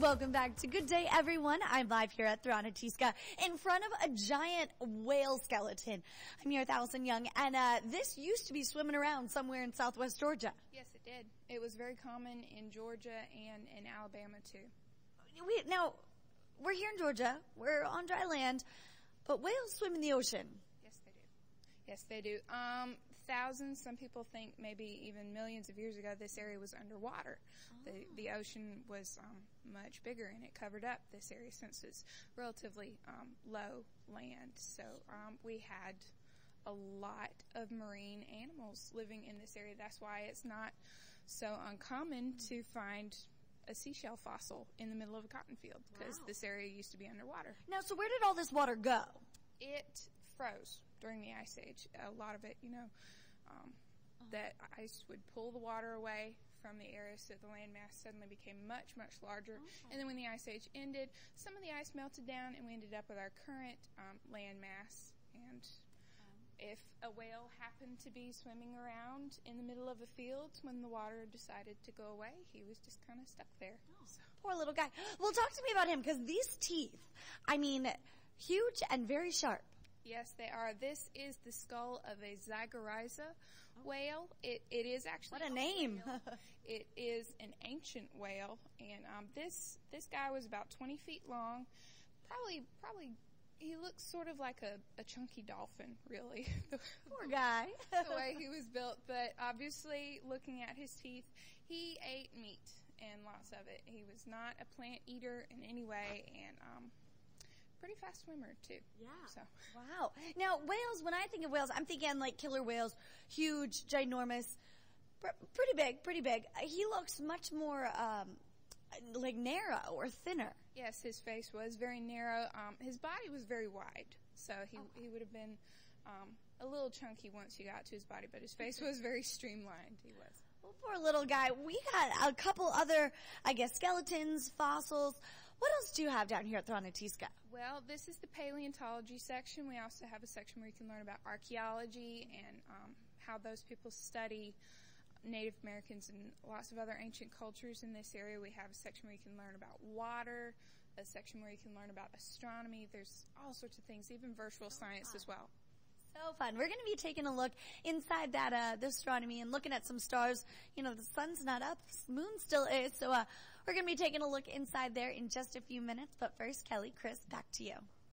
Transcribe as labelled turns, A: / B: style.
A: Welcome back to Good Day, everyone. I'm live here at THRON2 in front of a giant whale skeleton. I'm here with Allison Young, and this used to be swimming around somewhere in southwest Georgia.
B: Yes, it did. It was very common in Georgia and in Alabama, too.
A: Now, we're here in Georgia. We're on dry land, but whales swim in the ocean.
B: Yes, they do. Yes, they do. Thousands, some people think maybe even millions of years ago, this area was underwater. Oh. The ocean was much bigger, and it covered up this area since it's relatively low land. So we had a lot of marine animals living in this area. That's why it's not so uncommon to find a seashell fossil in the middle of a cotton field, because this area used to be underwater.
A: Now, so where did all this water go?
B: It froze during the Ice Age. A lot of it, that ice would pull the water away from the area, so the landmass suddenly became much, much larger. Okay. And then when the Ice Age ended, some of the ice melted down, and we ended up with our current landmass. And if a whale happened to be swimming around in the middle of a field when the water decided to go away, he was just kind of stuck there.
A: Oh, so. Poor little guy. Well, talk to me about him, because these teeth, huge and very sharp.
B: Yes, they are. This is the skull of a Zygoriza whale. It is actually...
A: What a name!
B: It is an ancient whale, and this guy was about 20 feet long. Probably, he looks sort of like a chunky dolphin, really.
A: Poor guy.
B: The way he was built, but obviously, looking at his teeth, he ate meat, and lots of it. He was not a plant eater in any way, and pretty fast swimmer too.
A: Yeah.
B: So.
A: Wow. Now, whales, when I think of whales, I'm thinking like killer whales, huge, ginormous, pretty big. He looks much more, like narrow or thinner.
B: Yes, his face was very narrow. His body was very wide. So he would have been, a little chunky once you got to his body, but his face was very streamlined. He was.
A: Well, poor little guy. We got a couple other, skeletons, fossils. What else do you have down here at THRON2?
B: Well, this is the paleontology section. We also have a section where you can learn about archaeology and how those people study Native Americans and lots of other ancient cultures in this area. We have a section where you can learn about water, a section where you can learn about astronomy. There's all sorts of things, even virtual science as well.
A: So fun. We're going to be taking a look inside that, the astronomy and looking at some stars. The sun's not up, the moon still is. So, we're going to be taking a look inside there in just a few minutes. But first, Kelly, Chris, back to you.